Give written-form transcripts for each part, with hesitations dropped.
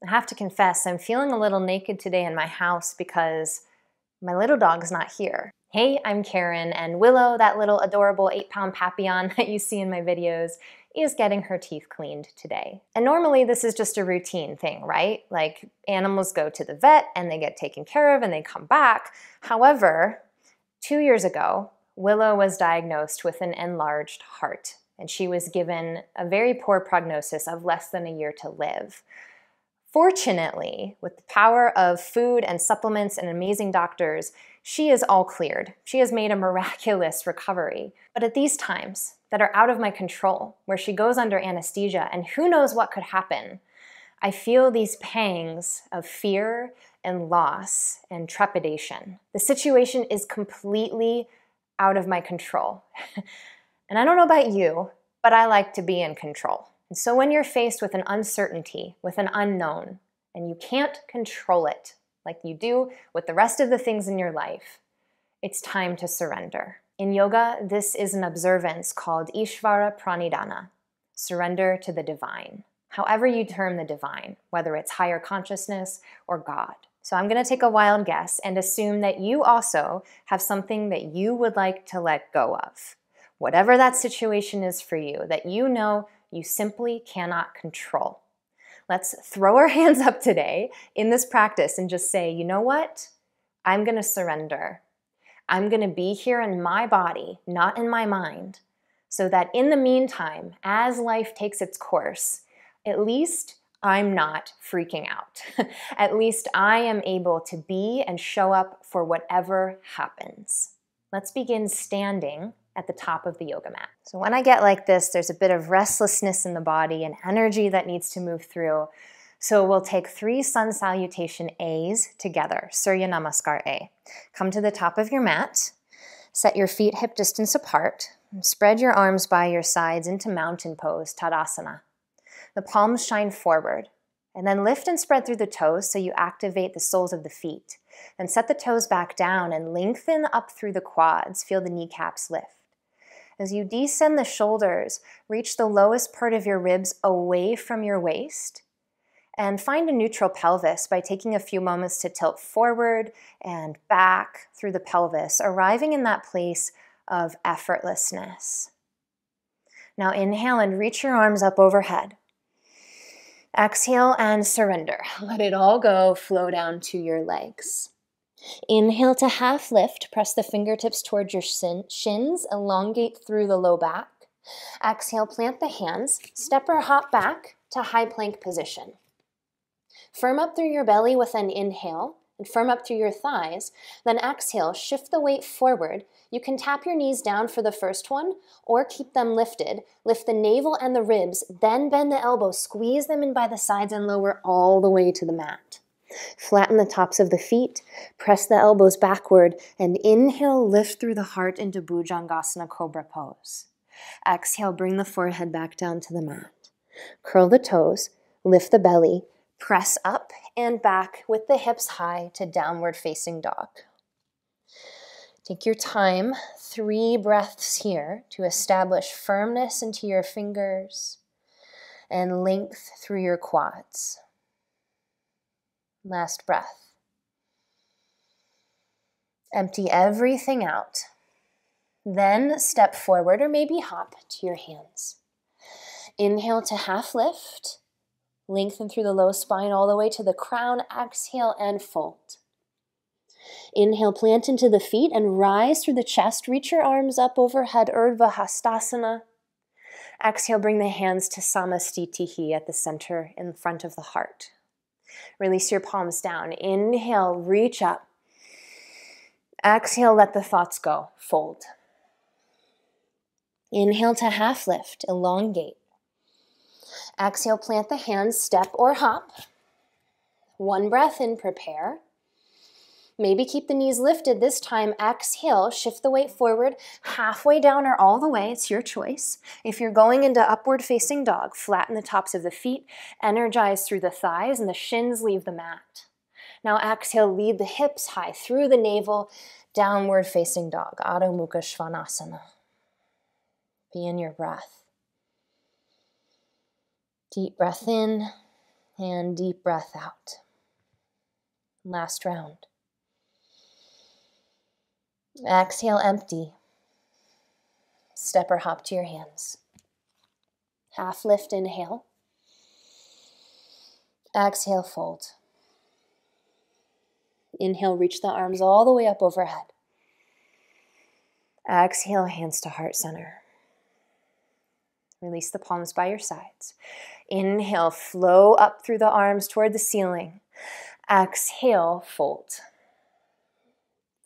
I have to confess, I'm feeling a little naked today in my house because my little dog's not here. Hey, I'm Caren, and Willow, that little adorable 8-pound Papillon that you see in my videos, is getting her teeth cleaned today. And normally this is just a routine thing, right? Like animals go to the vet and they get taken care of and they come back. However, 2 years ago, Willow was diagnosed with an enlarged heart, and she was given a very poor prognosis of less than a year to live. Fortunately, with the power of food and supplements and amazing doctors, she is all cleared. She has made a miraculous recovery. But at these times that are out of my control, where she goes under anesthesia and who knows what could happen, I feel these pangs of fear and loss and trepidation. The situation is completely out of my control. And I don't know about you, but I like to be in control. And so when you're faced with an uncertainty, with an unknown, and you can't control it like you do with the rest of the things in your life, it's time to surrender. In yoga, this is an observance called Ishvara Pranidhana, surrender to the divine. However you term the divine, whether it's higher consciousness or God. So I'm going to take a wild guess and assume that you also have something that you would like to let go of. Whatever that situation is for you, that you know you simply cannot control. Let's throw our hands up today in this practice and just say, you know what? I'm going to surrender. I'm going to be here in my body, not in my mind, so that in the meantime, as life takes its course, at least I'm not freaking out. At least I am able to be and show up for whatever happens. Let's begin standing at the top of the yoga mat. So when I get like this, there's a bit of restlessness in the body and energy that needs to move through. So we'll take 3 sun salutation A's together. Surya Namaskar A. Come to the top of your mat. Set your feet hip distance apart. And spread your arms by your sides into mountain pose, Tadasana. The palms shine forward. And then lift and spread through the toes so you activate the soles of the feet. And set the toes back down and lengthen up through the quads. Feel the kneecaps lift. As you descend the shoulders, reach the lowest part of your ribs away from your waist, and find a neutral pelvis by taking a few moments to tilt forward and back through the pelvis, arriving in that place of effortlessness. Now inhale and reach your arms up overhead. Exhale and surrender. Let it all go, flow down to your legs. Inhale to half lift, press the fingertips towards your shins, elongate through the low back. Exhale, plant the hands, step or hop back to high plank position. Firm up through your belly with an inhale and firm up through your thighs. Then exhale, shift the weight forward. You can tap your knees down for the first one or keep them lifted. Lift the navel and the ribs, then bend the elbows, squeeze them in by the sides and lower all the way to the mat. Flatten the tops of the feet, press the elbows backward, and inhale, lift through the heart into Bhujangasana Cobra Pose. Exhale, bring the forehead back down to the mat. Curl the toes, lift the belly, press up and back with the hips high to downward facing dog. Take your time, 3 breaths here to establish firmness into your fingers and length through your quads. Last breath. Empty everything out. Then step forward or maybe hop to your hands. Inhale to half lift. Lengthen through the low spine all the way to the crown. Exhale and fold. Inhale, plant into the feet and rise through the chest. Reach your arms up overhead, Urdhva Hastasana. Exhale, bring the hands to Samastitihi at the center in front of the heart. Release your palms down. Inhale, reach up. Exhale, let the thoughts go. Fold. Inhale to half lift, elongate. Exhale, plant the hands, step or hop. 1 breath in, prepare. Maybe keep the knees lifted this time. Exhale, shift the weight forward, halfway down or all the way. It's your choice. If you're going into upward facing dog, flatten the tops of the feet, energize through the thighs, and the shins leave the mat. Now exhale, lead the hips high through the navel, downward facing dog, Adho Mukha Svanasana. Be in your breath. Deep breath in And deep breath out. Last round. Exhale, empty. Step or hop to your hands. Half lift, inhale. Exhale, fold. Inhale, reach the arms all the way up overhead. Exhale, hands to heart center. Release the palms by your sides. Inhale, flow up through the arms toward the ceiling. Exhale, fold.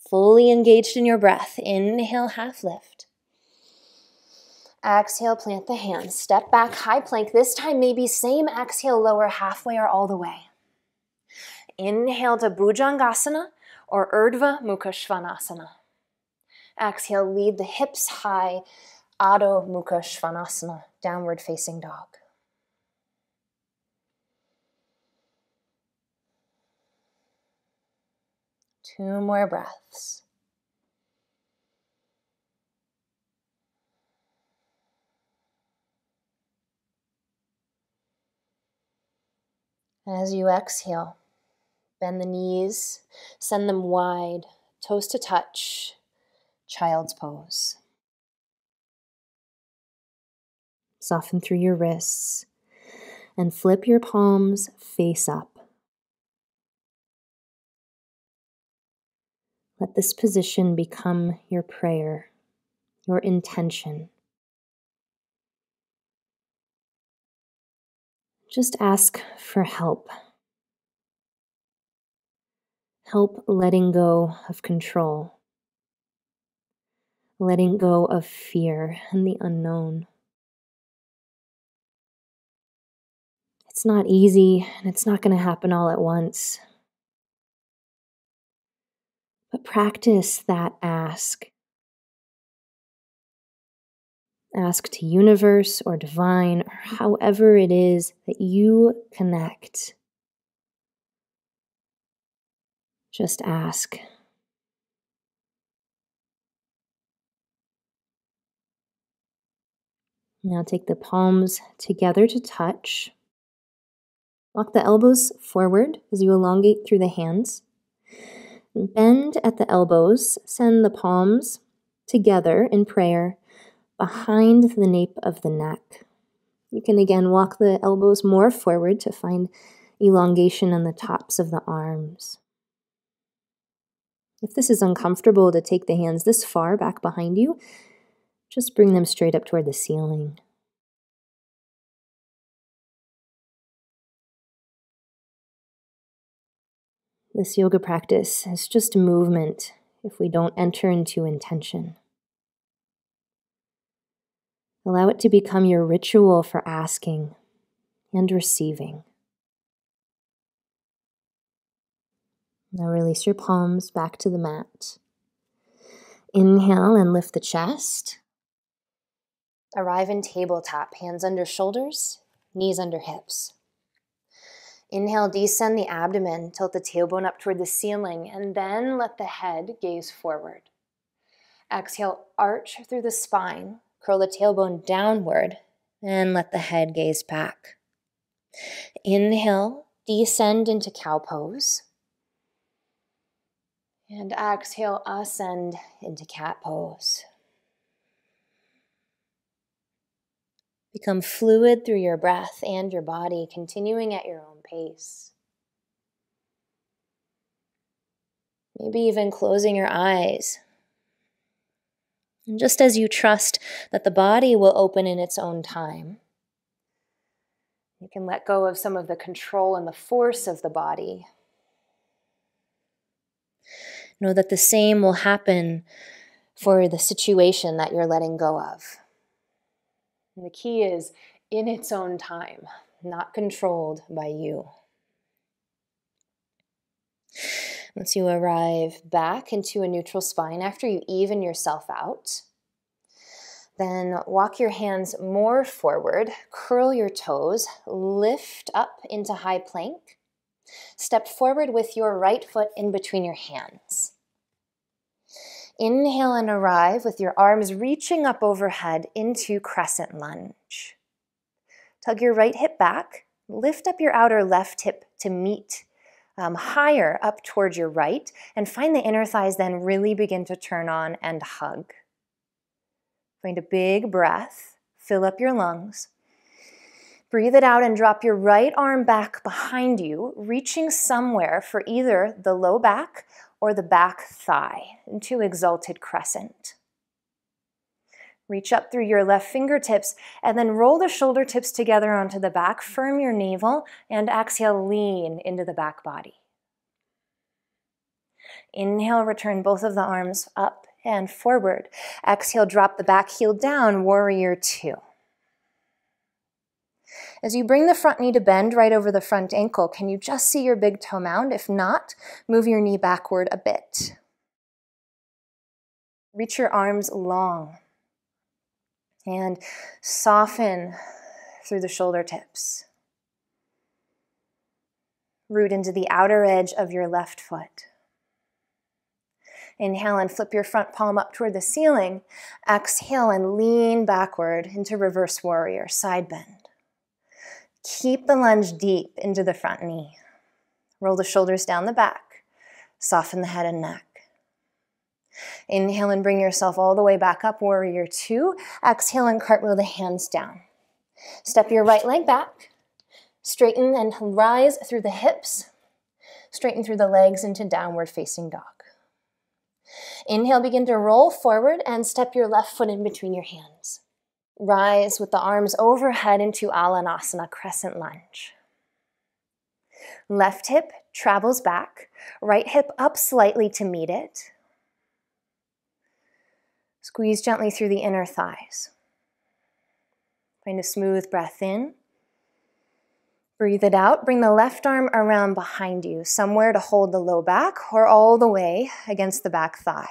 Fully engaged in your breath. Inhale, half lift. Exhale, plant the hands. Step back, high plank. This time maybe same exhale, lower halfway or all the way. Inhale to Bhujangasana or Urdhva Mukha Svanasana. Exhale, lead the hips high, Adho Mukha Svanasana, downward facing dog. Two more breaths. As you exhale, bend the knees, send them wide, toes to touch, child's pose. Soften through your wrists and flip your palms face up. Let this position become your prayer, your intention. Just ask for help. Help letting go of control, letting go of fear and the unknown. It's not easy, and it's not going to happen all at once. But practice that ask. Ask to universe or divine, or however it is that you connect. Just ask. Now take the palms together to touch. Walk the elbows forward as you elongate through the hands. Bend at the elbows. Send the palms together in prayer behind the nape of the neck. You can again walk the elbows more forward to find elongation on the tops of the arms. If this is uncomfortable to take the hands this far back behind you, just bring them straight up toward the ceiling. This yoga practice is just movement if we don't enter into intention. Allow it to become your ritual for asking and receiving. Now release your palms back to the mat. Inhale and lift the chest. Arrive in tabletop, hands under shoulders, knees under hips. Inhale, descend the abdomen, tilt the tailbone up toward the ceiling, and then let the head gaze forward. Exhale, arch through the spine, curl the tailbone downward, and let the head gaze back. Inhale, descend into cow pose. And exhale, ascend into cat pose. Become fluid through your breath and your body, continuing at your own pace. Maybe even closing your eyes. And just as you trust that the body will open in its own time, you can let go of some of the control and the force of the body. Know that the same will happen for the situation that you're letting go of. And the key is in its own time, not controlled by you. Once you arrive back into a neutral spine, after you even yourself out, then walk your hands more forward, curl your toes, lift up into high plank. Step forward with your right foot in between your hands. Inhale and arrive with your arms reaching up overhead into crescent lunge. Tug your right hip back, lift up your outer left hip to meet higher up towards your right, and find the inner thighs then really begin to turn on and hug. Find a big breath, fill up your lungs. Breathe it out and drop your right arm back behind you, reaching somewhere for either the low back or the back thigh into exalted crescent. Reach up through your left fingertips and then roll the shoulder tips together onto the back, firm your navel, and exhale, lean into the back body. Inhale, return both of the arms up and forward. Exhale, drop the back heel down, warrior two. As you bring the front knee to bend right over the front ankle, can you just see your big toe mound? If not, move your knee backward a bit. Reach your arms long and soften through the shoulder tips. Root into the outer edge of your left foot. Inhale and flip your front palm up toward the ceiling. Exhale and lean backward into reverse warrior, side bend. Keep the lunge deep into the front knee. Roll the shoulders down the back. Soften the head and neck. Inhale and bring yourself all the way back up, warrior two. Exhale and cartwheel the hands down. Step your right leg back. Straighten and rise through the hips. Straighten through the legs into downward facing dog. Inhale, begin to roll forward and step your left foot in between your hands. Rise with the arms overhead into Allanasana, crescent lunge. Left hip travels back, right hip up slightly to meet it. Squeeze gently through the inner thighs. Find a smooth breath in. Breathe it out. Bring the left arm around behind you, somewhere to hold the low back or all the way against the back thigh.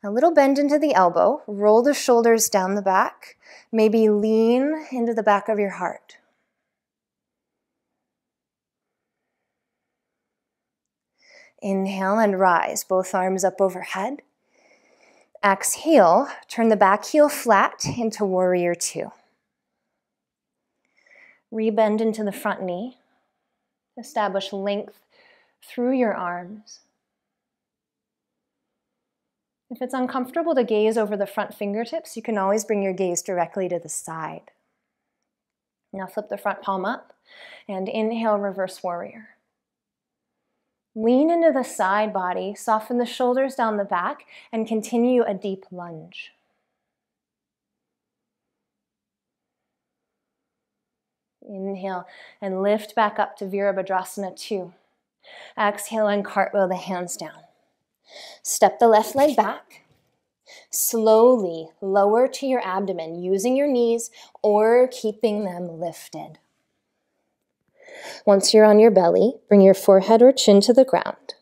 A little bend into the elbow. Roll the shoulders down the back. Maybe lean into the back of your heart. Inhale and rise, both arms up overhead. Exhale, turn the back heel flat into warrior two. Rebend into the front knee. Establish length through your arms. If it's uncomfortable to gaze over the front fingertips, you can always bring your gaze directly to the side. Now flip the front palm up and inhale, reverse warrior. Lean into the side body, soften the shoulders down the back, and continue a deep lunge. Inhale and lift back up to Virabhadrasana 2. Exhale and cartwheel the hands down. Step the left leg back. Slowly lower to your abdomen, using your knees or keeping them lifted. Once you're on your belly, bring your forehead or chin to the ground.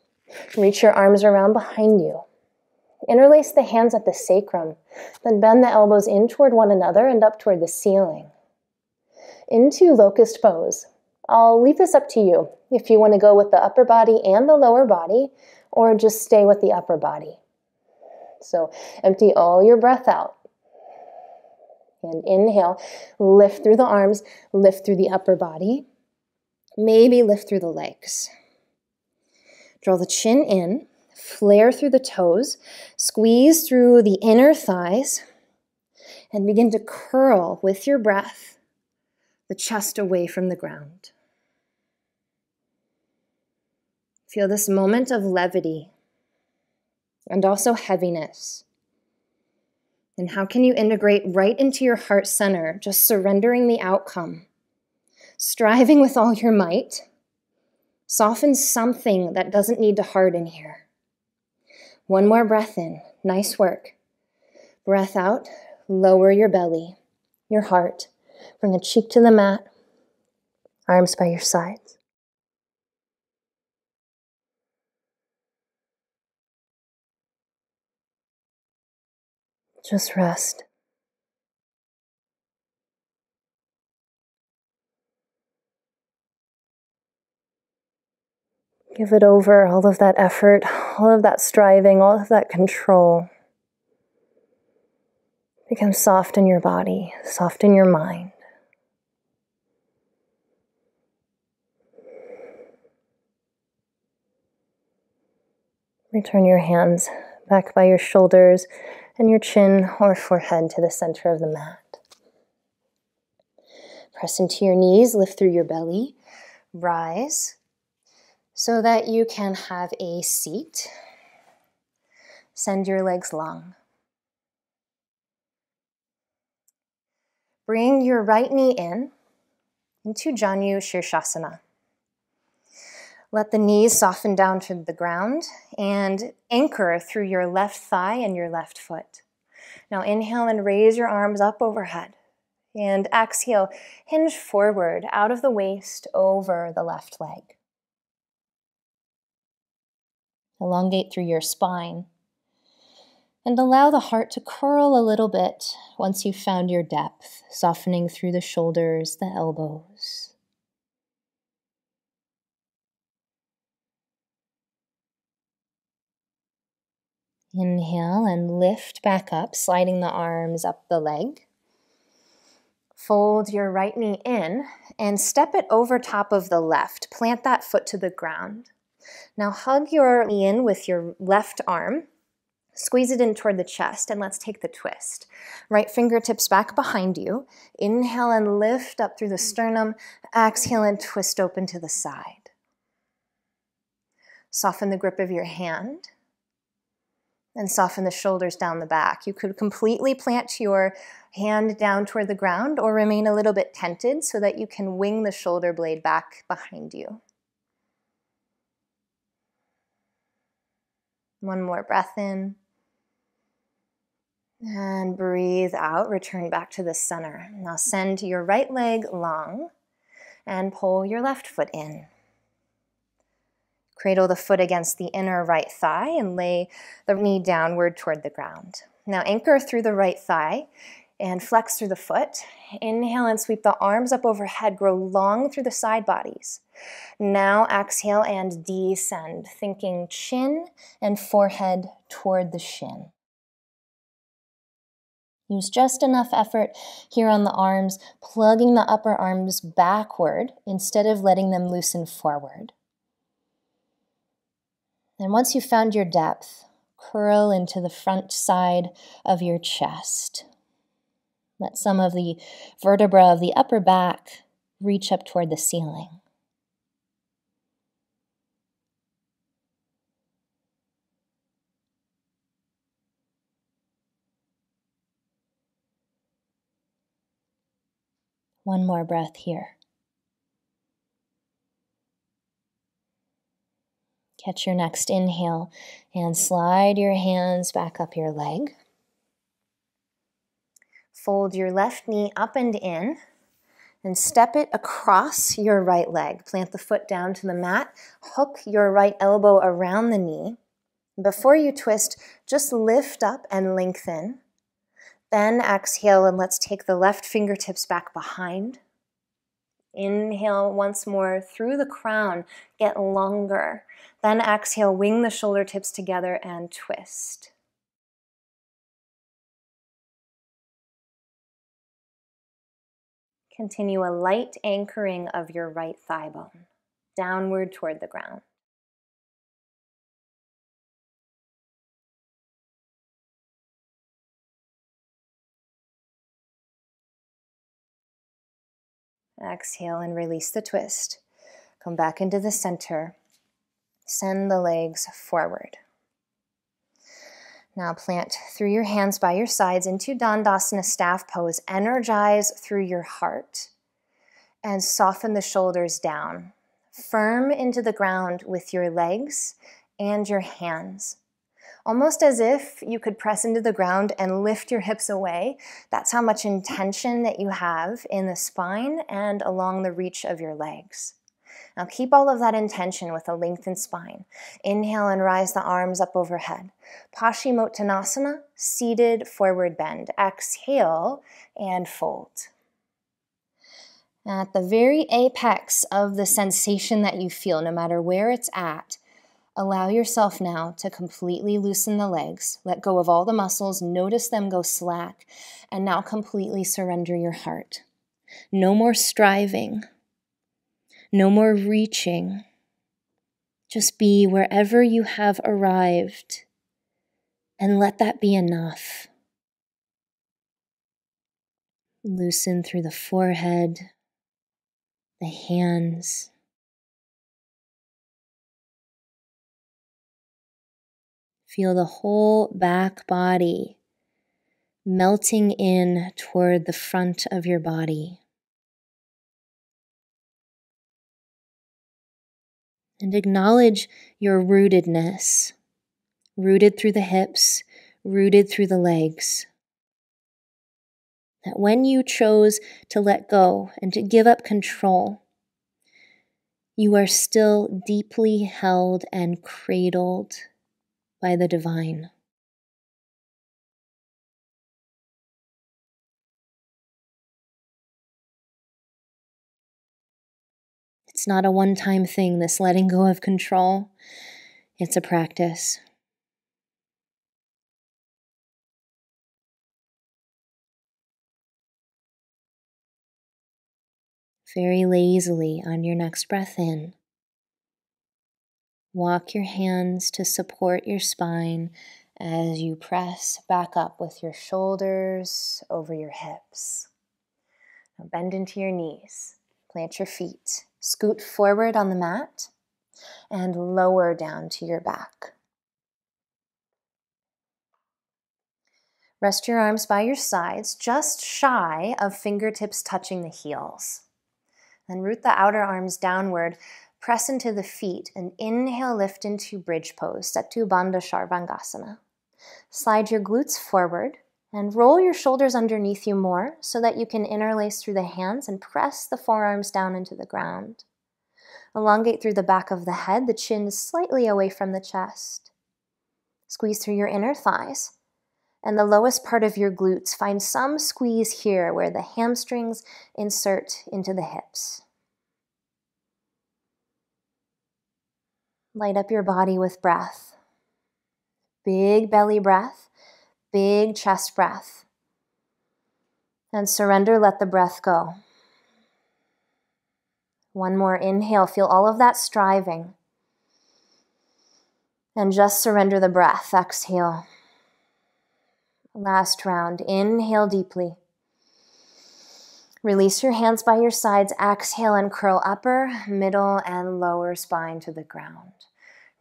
Reach your arms around behind you. Interlace the hands at the sacrum, then bend the elbows in toward one another and up toward the ceiling. Into Locust Pose. I'll leave this up to you if you want to go with the upper body and the lower body, or just stay with the upper body. So empty all your breath out. And inhale, lift through the arms, lift through the upper body. Maybe lift through the legs. Draw the chin in, flare through the toes, squeeze through the inner thighs, and begin to curl with your breath the chest away from the ground. Feel this moment of levity and also heaviness. And how can you integrate right into your heart center, just surrendering the outcome? Striving with all your might, soften something that doesn't need to harden here. One more breath in. Nice work. Breath out. Lower your belly, your heart. Bring a cheek to the mat. Arms by your sides. Just rest. Give it over, all of that effort, all of that striving, all of that control. Become soft in your body, soft in your mind. Return your hands back by your shoulders and your chin or forehead to the center of the mat. Press into your knees, lift through your belly, rise so that you can have a seat. Send your legs long. Bring your right knee in into Janu Shirshasana. Let the knees soften down to the ground and anchor through your left thigh and your left foot. Now inhale and raise your arms up overhead. And exhale, hinge forward out of the waist over the left leg. Elongate through your spine. And allow the heart to curl a little bit once you've found your depth, softening through the shoulders, the elbows. Inhale and lift back up, sliding the arms up the leg. Fold your right knee in and step it over top of the left. Plant that foot to the ground. Now hug your knee in with your left arm. Squeeze it in toward the chest and let's take the twist. Right fingertips back behind you. Inhale and lift up through the sternum. Exhale and twist open to the side. Soften the grip of your hand. And soften the shoulders down the back. You could completely plant your hand down toward the ground or remain a little bit tented so that you can wing the shoulder blade back behind you. One more breath in. And breathe out. Return back to the center. Now send your right leg long and pull your left foot in. Cradle the foot against the inner right thigh and lay the knee downward toward the ground. Now anchor through the right thigh and flex through the foot. Inhale and sweep the arms up overhead, grow long through the side bodies. Now exhale and descend, thinking chin and forehead toward the shin. Use just enough effort here on the arms, plugging the upper arms backward instead of letting them loosen forward. And once you've found your depth, curl into the front side of your chest. Let some of the vertebra of the upper back reach up toward the ceiling. One more breath here. Catch your next inhale and slide your hands back up your leg. Fold your left knee up and in and step it across your right leg. Plant the foot down to the mat. Hook your right elbow around the knee. Before you twist, just lift up and lengthen. Then exhale and let's take the left fingertips back behind. Inhale once more through the crown, get longer. Then exhale, wing the shoulder tips together and twist. Continue a light anchoring of your right thigh bone, downward toward the ground. Exhale and release the twist. Come back into the center. Send the legs forward. Now plant through your hands by your sides into Dandasana staff pose. Energize through your heart and soften the shoulders down. Firm into the ground with your legs and your hands. Almost as if you could press into the ground and lift your hips away. That's how much intention that you have in the spine and along the reach of your legs. Now keep all of that intention with a lengthened spine. Inhale and rise the arms up overhead. Paschimottanasana, seated forward bend. Exhale and fold. At the very apex of the sensation that you feel, no matter where it's at, allow yourself now to completely loosen the legs. Let go of all the muscles. Notice them go slack. And now completely surrender your heart. No more striving. No more reaching. Just be wherever you have arrived and let that be enough. Loosen through the forehead, the hands. Feel the whole back body melting in toward the front of your body. And acknowledge your rootedness, rooted through the hips, rooted through the legs. That when you chose to let go and to give up control, you are still deeply held and cradled by the divine. It's not a one-time thing, this letting go of control. It's a practice. Very lazily on your next breath in, walk your hands to support your spine as you press back up with your shoulders over your hips. Now bend into your knees, plant your feet, scoot forward on the mat, and lower down to your back. Rest your arms by your sides, just shy of fingertips touching the heels. Then root the outer arms downward, press into the feet, and inhale, lift into bridge pose, set to Bandha Sarvangasana. Slide your glutes forward and roll your shoulders underneath you more so that you can interlace through the hands and press the forearms down into the ground. Elongate through the back of the head, the chin is slightly away from the chest. Squeeze through your inner thighs and the lowest part of your glutes. Find some squeeze here where the hamstrings insert into the hips. Light up your body with breath. Big belly breath, big chest breath. And surrender, let the breath go. One more inhale, feel all of that striving. And just surrender the breath, exhale. Last round, inhale deeply. Release your hands by your sides, exhale and curl upper, middle, and lower spine to the ground.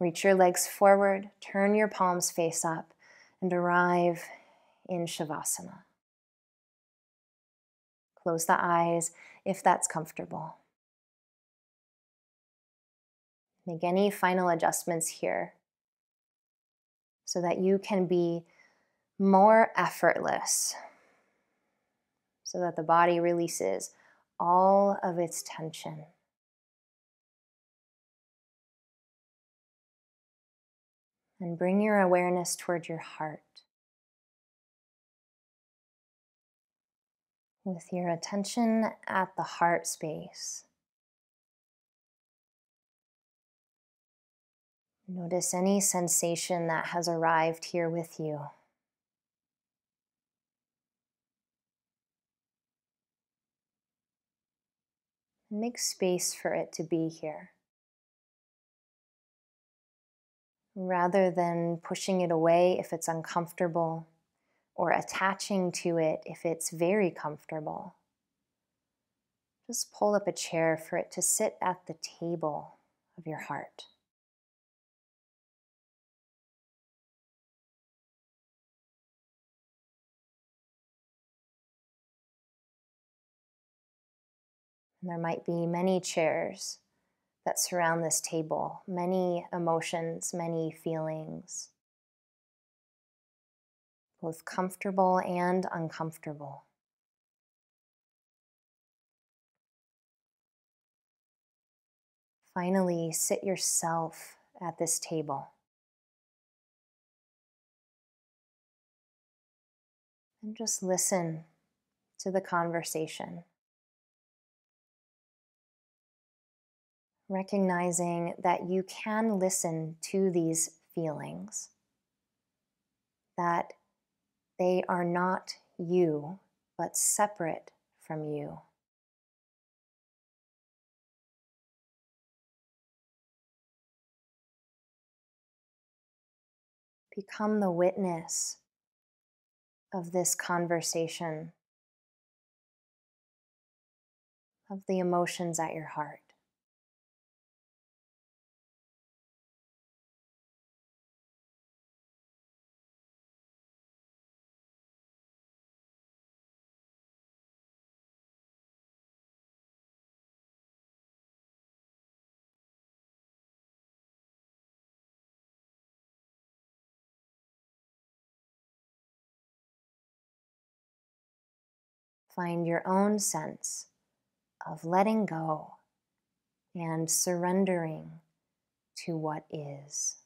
Reach your legs forward, turn your palms face up, and arrive in Shavasana. Close the eyes if that's comfortable. Make any final adjustments here so that you can be more effortless, so that the body releases all of its tension. And bring your awareness toward your heart. With your attention at the heart space. Notice any sensation that has arrived here with you. Make space for it to be here. Rather than pushing it away if it's uncomfortable, or attaching to it if it's very comfortable. Just pull up a chair for it to sit at the table of your heart. And there might be many chairs that surround this table, many emotions, many feelings, both comfortable and uncomfortable. Finally, sit yourself at this table. And just listen to the conversation. Recognizing that you can listen to these feelings, that they are not you, but separate from you. Become the witness of this conversation, of the emotions at your heart. Find your own sense of letting go and surrendering to what is.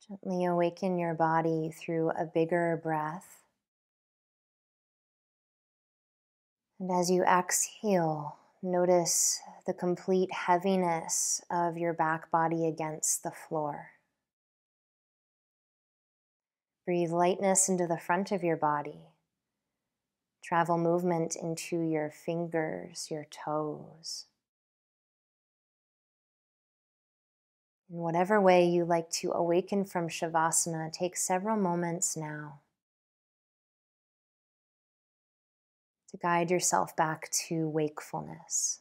Gently awaken your body through a bigger breath. And as you exhale, notice the complete heaviness of your back body against the floor. Breathe lightness into the front of your body. Travel movement into your fingers, your toes. In whatever way you like to awaken from Shavasana, take several moments now to guide yourself back to wakefulness.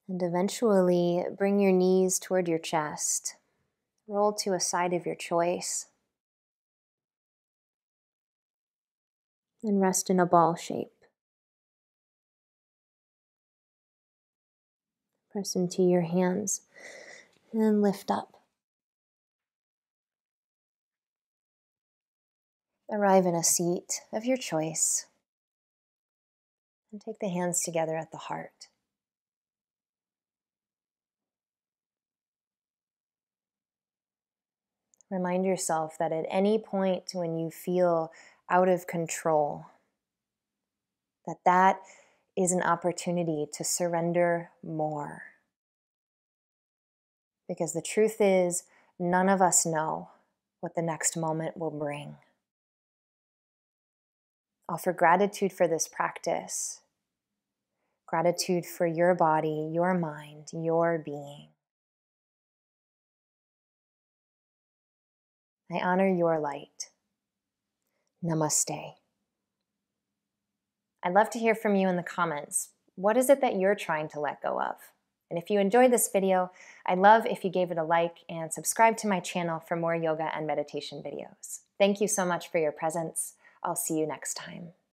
And eventually bring your knees toward your chest. Roll to a side of your choice. And rest in a ball shape. Press into your hands and lift up. Arrive in a seat of your choice and take the hands together at the heart. Remind yourself that at any point when you feel out of control, that is an opportunity to surrender more. Because the truth is, none of us know what the next moment will bring. Offer gratitude for this practice. Gratitude for your body, your mind, your being. I honor your light. Namaste. I'd love to hear from you in the comments. What is it that you're trying to let go of? And if you enjoyed this video, I'd love if you gave it a like and subscribe to my channel for more yoga and meditation videos. Thank you so much for your presence. I'll see you next time.